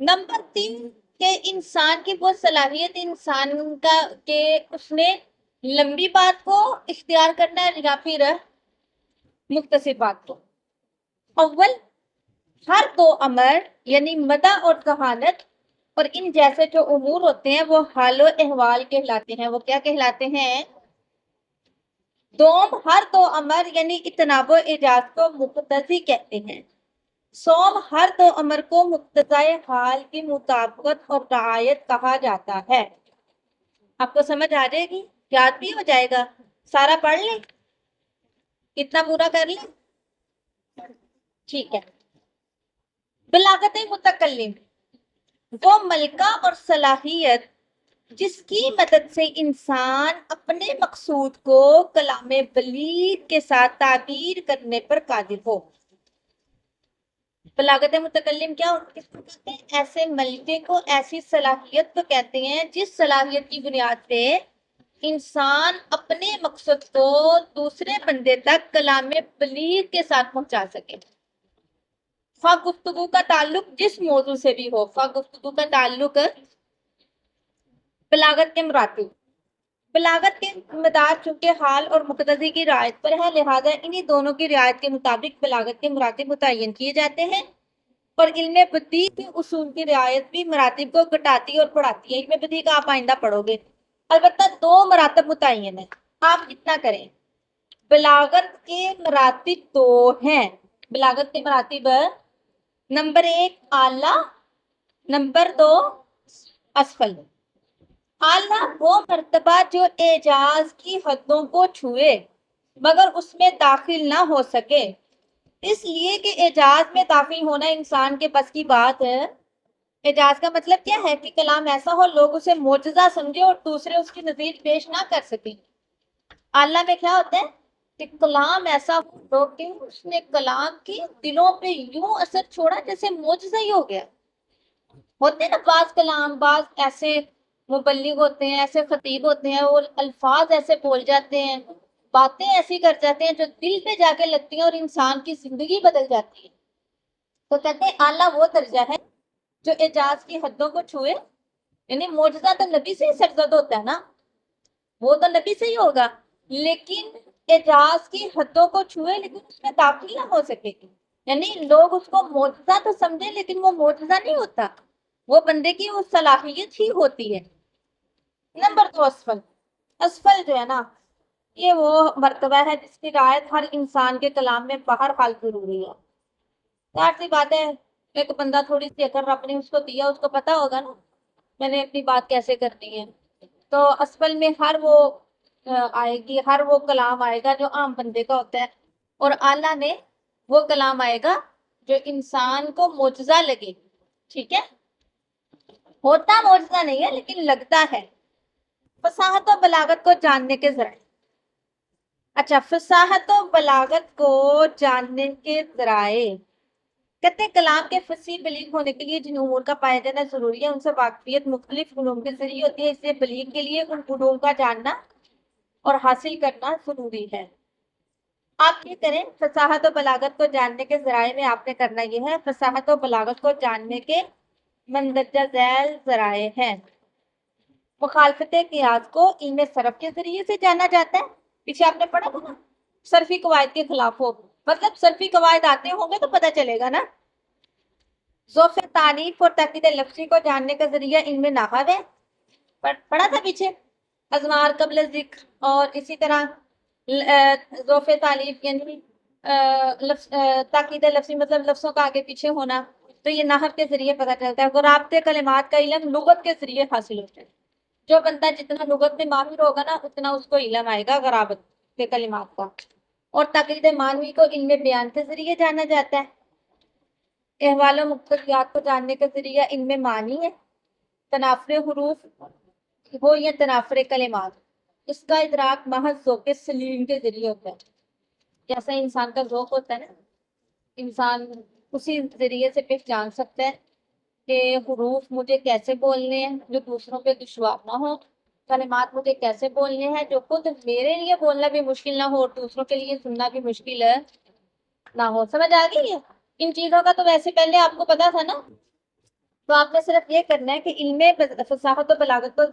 Number 3 کہ انسان کی وہ صلاحیت انسان کا کہ اس نے لمبی بات کو اختیار کرنا ہے یا پھر مختصر بات کو. اول ہر دو امر یعنی مدح اور ذہانت اور ان جیسے جو امور ہوتے ہیں وہ حال و احوال کہلاتے ہیں. وہ کیا کہلاتے ہیں؟ دوم ہر دو امر یعنی اطناب و اعجاز کو مقتضی کہتے ہیں. سوم ہر دو امر کو مقتضائے حال کی مطابقت اور رعایت کہا جاتا ہے. آپ کو سمجھ آ جائے گی، یاد بھی ہو جائے گا. سارا پڑھ لیں، اتنا پورا کر لیں. ٹھیک ہے. بلاغت متکلم وہ ملکہ اور صلاحیت جس کی مدد سے انسان اپنے مقصود کو کلام بلیغ کے ساتھ تعبیر کرنے پر قادر ہو. بلاغت متکلم کیا کس کو کہتے ہیں؟ ایسے ملکے کو، ایسی صلاحیت کو کہتے ہیں جس صلاحیت کی بنیاد پہ انسان اپنے مقصد کو دوسرے بندے تک کلام بلیغ کے ساتھ پہنچا سکے. خواہ گفتگو کا تعلق جس موضوع سے بھی ہو، خواہ گفتگو کا تعلق بلاغت کے مراتب. بلاغت کے مدار چونکہ حال اور مقتضی کی رعایت پر ہے، لہذا انہی دونوں کی رعایت کے مطابق بلاغت کے مراتب متعین کیے جاتے ہیں. اور علم بدیع کے اصول کی رعایت بھی مراتب کو گھٹاتی اور بڑھاتی ہے. علم بدیع کا آپ آئندہ پڑھو گے. البتہ 2 مراتب متعین ہیں. آپ اتنا کریں، بلاغت کے مراتب 2 ہیں. بلاغت کے مراتب نمبر 1 اعلیٰ، نمبر 2 اسفل. اعلیٰ وہ مرتبہ جو اعجاز کی حدوں کو چھوئے مگر اس میں داخل نہ ہو سکے، اس لیے کہ اعجاز میں داخل ہونا انسان کے بس کی بات ہے. اعجاز کا مطلب کیا ہے؟ کہ کلام ایسا ہو لوگ اسے معجزہ سمجھے اور دوسرے اس کی نظیر پیش نہ کر سکیں. اعلیٰ میں کیا ہوتا ہے؟ کہ کلام ایسا ہو لوگ کہ اس نے کلام کی دلوں پہ یوں اثر چھوڑا جیسے معجزہ ہی ہو گیا. ہوتے ہیں نا بعض کلام، بعض ایسے مبلغ ہوتے ہیں، ایسے خطیب ہوتے ہیں، وہ الفاظ ایسے بول جاتے ہیں، باتیں ایسی کر جاتے ہیں جو دل پہ جا کے لگتی ہیں اور انسان کی زندگی بدل جاتی ہے. تو کہتے ہیں اعلیٰ وہ درجہ ہے جو اعجاز کی حدوں کو چھوئے. یعنی معجزہ تو نبی سے ہی سرزد ہوتا ہے نا، وہ تو نبی سے ہی ہوگا، لیکن اعجاز کی حدوں کو چھوئے لیکن اس میں داخل نہ ہو سکے گی. یعنی لوگ اس کو معجزہ تو سمجھے لیکن وہ معجزہ نہیں ہوتا، وہ بندے کی وہ صلاحیت ہی ہوتی ہے. نمبر 2 اسفل. اسفل جو ہے نا، یہ وہ مرتبہ ہے جس کی رعایت ہر انسان کے کلام میں بہر حال ضروری ہے. ظاہر سی بات ہے، ایک بندہ تھوڑی سی اگر رب نے اس کو دیا، اس کو پتا ہوگا نا میں نے اپنی بات کیسے کرنی ہے. تو اسفل میں ہر وہ آئے گی، ہر وہ کلام آئے گا جو عام بندے کا ہوتا ہے، اور اعلیٰ میں وہ کلام آئے گا جو انسان کو معجزہ لگے. ٹھیک ہے، ہوتا معجزہ نہیں ہے لیکن لگتا ہے. فصاحت و بلاغت کو جاننے کے ذرائع. اچھا، فصاحت و بلاغت کو جاننے کے ذرائع. کہتے ہیں کلام کے فصیح بلیغ ہونے کے لیے جن امور کا پایا جانا ضروری ہے ان سے واقفیت مختلف علوم کے ذریعے ہوتی ہے، اس لیے بلیغ کے لیے ان علوم کا جاننا اور حاصل کرنا ضروری ہے. آپ یہ کریں، فصاحت و بلاغت کو جاننے کے ذرائع میں آپ نے کرنا یہ ہے، فصاحت و بلاغت کو جاننے کے مندرجہ ذیل ذرائع ہیں. مخالفت قیاس کو علم صرف کے ذریعے سے جانا جاتا ہے. پیچھے آپ نے پڑھا تھا نا، صرفی قواعد کے خلاف ہو، مطلب صرفی قواعد آتے ہوں گے تو پتہ چلے گا نا. ذوف تعریف اور تاکید لفظی کو جاننے کا ذریعہ علم نحو ہے، پڑھا تھا پیچھے، ازمار قبل ذکر. اور اسی طرح ذوف تعریف یعنی تاکید لفظی مطلب لفظوں کا آگے پیچھے ہونا، تو یہ نحو کے ذریعے پتہ چلتا ہے. غرابت کلمات کا علم لغت کے ذریعے حاصل ہوتا ہے. جو بندہ جتنا لغت میں ماہر ہوگا نا اتنا اس کو علم آئے گا غرابت کے کلمات کا. اور تقلید معنوی کو علم بیان کے ذریعے جانا جاتا ہے. احوال و مقتضیات کو جاننے کا ذریعہ علم معنی ہے. تنافر حروف ہو یا تنافر کلمات، اس کا ادراک محض ذوق سلیم کے ذریعے ہوتا ہے. جیسا انسان کا ذوق ہوتا ہے نا، انسان اسی ذریعے سے پہچان سکتا ہے کہ حروف مجھے کیسے بولنے ہیں جو دوسروں پہ دشوار نہ ہو، کلمات مجھے کیسے بولنے ہیں جو خود میرے لیے بولنا بھی مشکل نہ ہو اور دوسروں کے لیے سننا بھی مشکل نہ ہو. سمجھ آ گئی ہے؟ ان چیزوں کا تو ویسے پہلے آپ کو پتا تھا نا، تو آپ نے صرف یہ کرنا ہے کہ علم فصاحت و بلاغت کو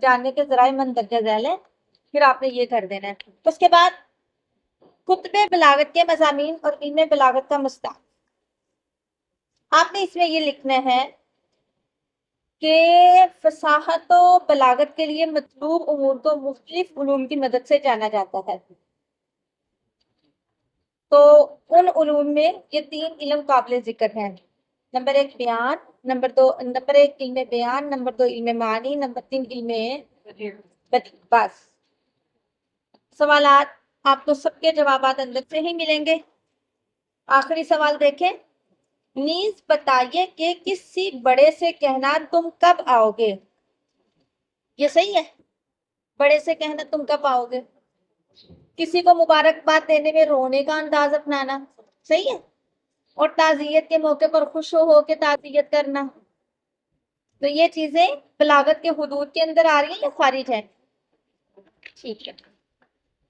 جاننے کے ذرائع مندرجہ ذیل ہے، پھر آپ نے یہ کر دینا ہے۔ اس کے بعد کتب بلاغت کے مضامین اور علم بلاغت کا مستعار، آپ نے اس میں یہ لکھنا ہے کہ فصاحت و بلاغت کے لیے مطلوب امور کو مختلف علوم کی مدد سے جانا جاتا ہے۔ تو ان علوم میں یہ 3 علم قابل ذکر ہیں۔ نمبر 1 بیان، نمبر 1 علم بیان، نمبر 2 علم معنی، نمبر 3 علم بدیع۔ بس سوالات آپ کو سب کے جوابات اندر سے ہی ملیں گے۔ آخری سوال دیکھیں، نیز بتائیے کہ کسی بڑے سے کہنا تم کب آؤ گے، یہ صحیح ہے؟ بڑے سے کہنا تم کب آؤ گے، کسی کو مبارکباد دینے میں رونے کا انداز اپنانا، صحیح ہے؟ اور تعزیت کے موقع پر خوش ہو کے تعزیت کرنا، تو یہ چیزیں بلاغت کے حدود کے اندر آ رہی ہیں یا خارج ہیں؟ ٹھیک ہے۔